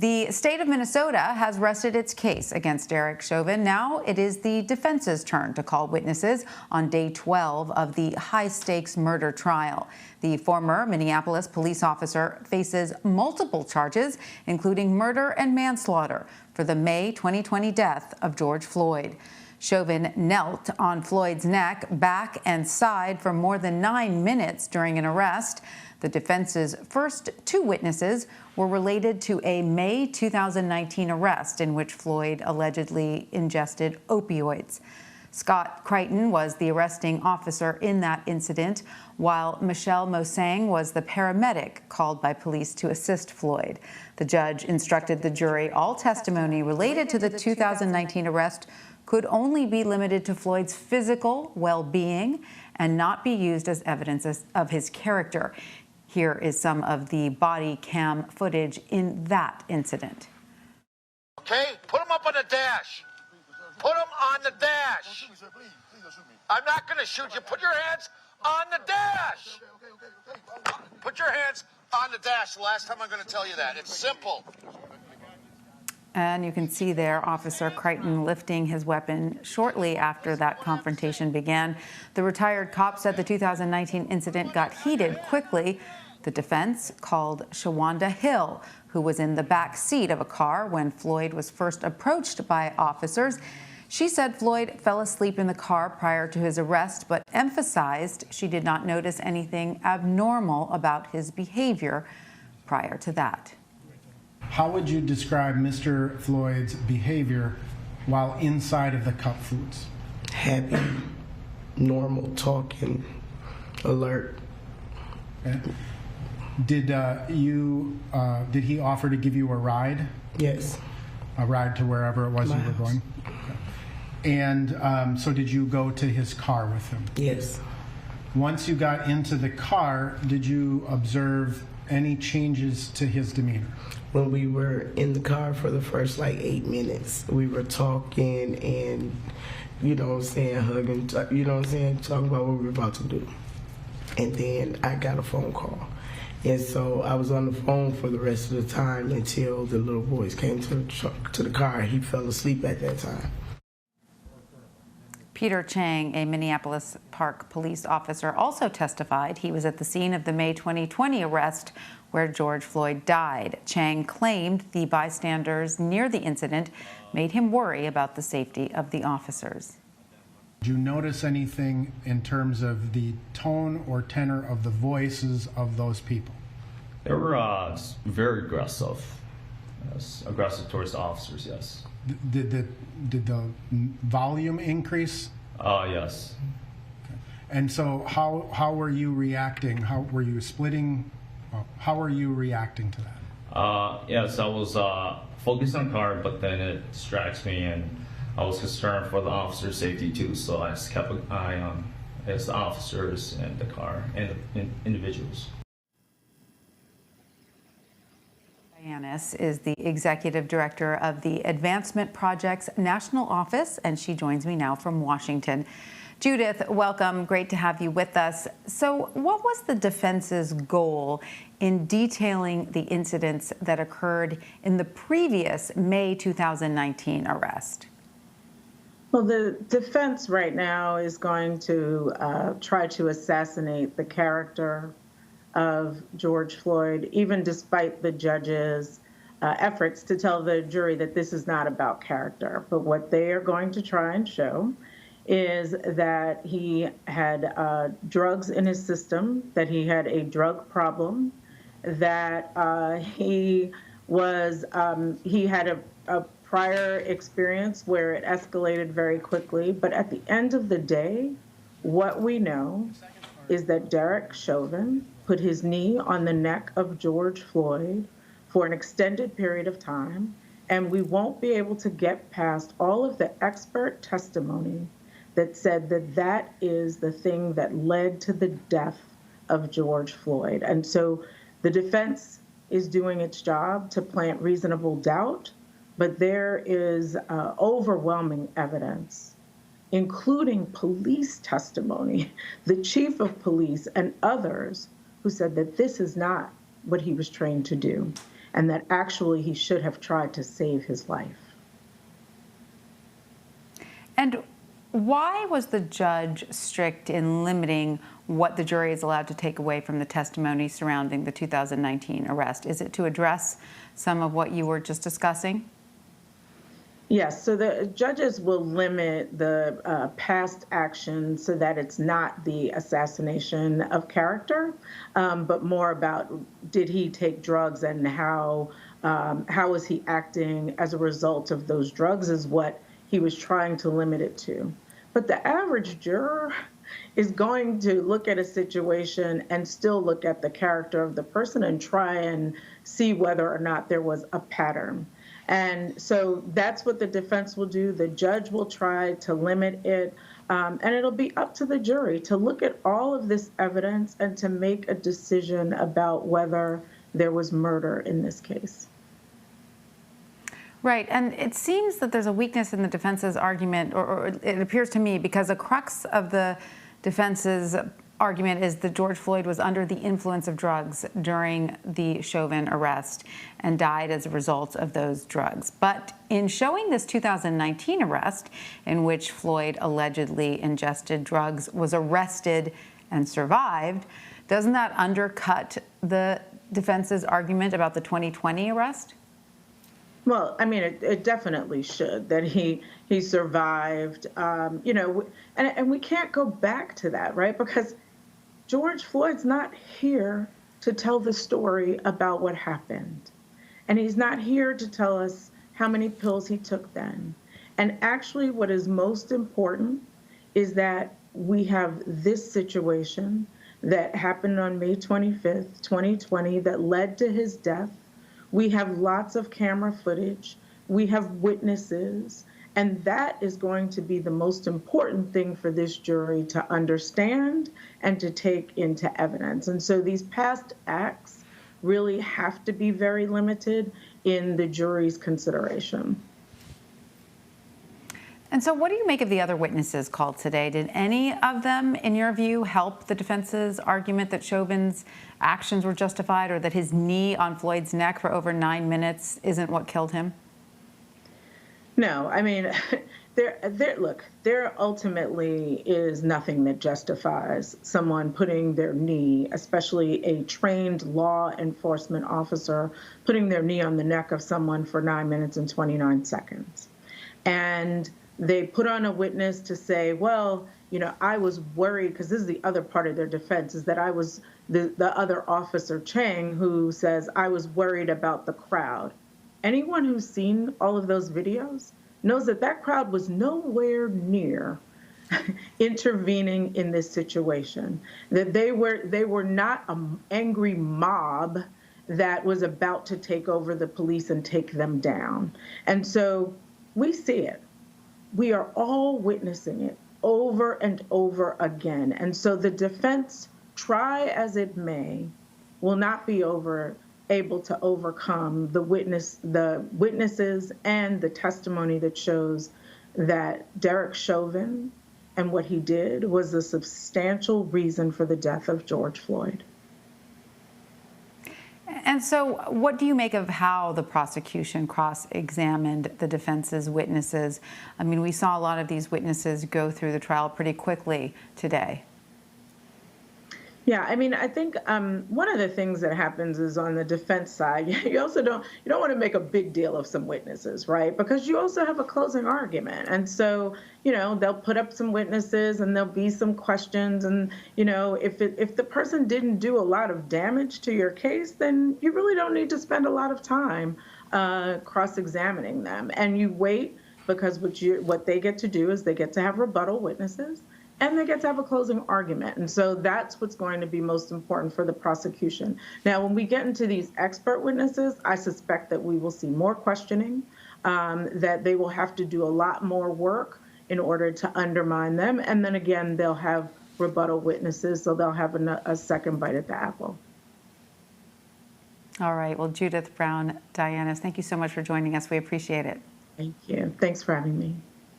The state of Minnesota has rested its case against Derek Chauvin. Now it is the defense's turn to call witnesses on day 12 of the high-stakes murder trial. The former Minneapolis police officer faces multiple charges, including murder and manslaughter, for the May 2020 death of George Floyd. Chauvin knelt on Floyd's neck, back, and side for more than 9 minutes during an arrest. The defense's first 2 witnesses were related to a May 2019 arrest in which Floyd allegedly ingested opioids. Scott Crichton was the arresting officer in that incident, while Michelle Mosang was the paramedic called by police to assist Floyd. The judge instructed the jury all testimony related to the 2019 arrest could only be limited to Floyd's physical well-being and not be used as evidence of his character. Here is some of the body cam footage in that incident. Okay, put him up on the dash. Put him on the dash. I'm not going to shoot you. Put your hands on the dash. Put your hands on the dash. The last time I'm going to tell you that. It's simple. And you can see there Officer Crichton lifting his weapon shortly after that confrontation began. The retired cop said the 2019 incident got heated quickly. The defense called Shawanda Hill, who was in the back seat of a car when Floyd was first approached by officers. She said Floyd fell asleep in the car prior to his arrest, but emphasized she did not notice anything abnormal about his behavior prior to that. How would you describe Mr. Floyd's behavior while inside of the Cup Foods? Happy, normal, talking, alert. Okay. Did he offer to give you a ride? Yes. A ride to wherever it was you were going? Okay. And so did you go to his car with him? Yes. Once you got into the car, did you observe any changes to his demeanor? When we were in the car for the first 8 minutes, we were talking and, hugging, talking about what we were about to do. And then I got a phone call. And so I was on the phone for the rest of the time until the little boys came to the car. He fell asleep at that time. Peter Chang, a Minneapolis Park police officer, also testified he was at the scene of the May 2020 arrest where George Floyd died. Chang claimed the bystanders near the incident made him worry about the safety of the officers. Did you notice anything in terms of the tone or tenor of the voices of those people? They were very aggressive. Yes, aggressive towards the officers, yes. Did the volume increase? Yes. Okay. And so how were you reacting? How were you splitting? How were you reacting to that? Yes, I was focused on the car, but then it distracts me, and I was concerned for the officer's safety too, so I just kept an eye on the officers and the car and the individuals. Dianis is the executive director of the Advancement Project's National Office, and she joins me now from Washington. Judith, welcome. Great to have you with us. So what was the defense's goal in detailing the incidents that occurred in the previous May 2019 arrest? Well, the defense right now is going to try to assassinate the character of George Floyd, even despite the judge's efforts to tell the jury that this is not about character. But what they are going to try and show is that he had drugs in his system, that he had a drug problem, that he had a prior experience where it escalated very quickly. But at the end of the day, what we know is that Derek Chauvin put his knee on the neck of George Floyd for an extended period of time, and we won't be able to get past all of the expert testimony that said that that is the thing that led to the death of George Floyd. And so the defense is doing its job to plant reasonable doubt, but there is overwhelming evidence, including police testimony, the chief of police and others who said that this is not what he was trained to do. and that actually he should have tried to save his life. And why was the judge strict in limiting what the jury is allowed to take away from the testimony surrounding the 2019 arrest? Is it to address some of what you were just discussing? Yes, so the judges will limit the past action so that it's not the assassination of character, but more about did he take drugs and how was he acting as a result of those drugs is what he was trying to limit it to. But the average juror is going to look at a situation and still look at the character of the person and try and see whether or not there was a pattern. And so that's what the defense will do. The judge will try to limit it, and it'll be up to the jury to look at all of this evidence and to make a decision about whether there was murder in this case. Right, and it seems that there's a weakness in the defense's argument, or it appears to me, because the crux of the defense's argument is that George Floyd was under the influence of drugs during the Chauvin arrest and died as a result of those drugs. But in showing this 2019 arrest, in which Floyd allegedly ingested drugs, was arrested and survived, doesn't that undercut the defense's argument about the 2020 arrest? Well, I mean, it definitely should, that he survived, you know, and we can't go back to that, right? Because George Floyd's not here to tell the story about what happened. And he's not here to tell us how many pills he took then. And actually, what is most important is that we have this situation that happened on May 25th, 2020, that led to his death. We have lots of camera footage. We have witnesses. And that is going to be the most important thing for this jury to understand and to take into evidence. And so these past acts really have to be very limited in the jury's consideration. And so what do you make of the other witnesses called today? Did any of them, in your view, help the defense's argument that Chauvin's actions were justified, or that his knee on Floyd's neck for over 9 minutes isn't what killed him? No, I mean, there ultimately is nothing that justifies someone putting their knee, especially a trained law enforcement officer, putting their knee on the neck of someone for 9 minutes and 29 seconds. And they put on a witness to say, well, you know, I was worried, because this is the other part of their defense, is that I was the other officer, Chang, who says, I was worried about the crowd. Anyone who's seen all of those videos knows that that crowd was nowhere near intervening in this situation, that they were not an angry mob that was about to take over the police and take them down. And so we see it. We are all witnessing it over and over again. And so the defense, try as it may, will not be able to overcome the witnesses and the testimony that shows that Derek Chauvin and what he did was a substantial reason for the death of George Floyd. And so what do you make of how the prosecution cross-examined the defense's witnesses? I mean, we saw a lot of these witnesses go through the trial pretty quickly today. Yeah, I mean, I think one of the things that happens is on the defense side, you don't want to make a big deal of some witnesses, right? Because you also have a closing argument. And so, you know, they'll put up some witnesses and there'll be some questions. And, you know, if the person didn't do a lot of damage to your case, then you really don't need to spend a lot of time cross-examining them. And you wait, because what they get to do is they get to have rebuttal witnesses, and they get to have a closing argument. And so that's what's going to be most important for the prosecution. Now, when we get into these expert witnesses, I suspect that we will see more questioning, that they will have to do a lot more work in order to undermine them. And then again, they'll have rebuttal witnesses, so they'll have a second bite at the apple. All right. Well, Judith Browne Dianis, thank you so much for joining us. We appreciate it. Thank you. Thanks for having me.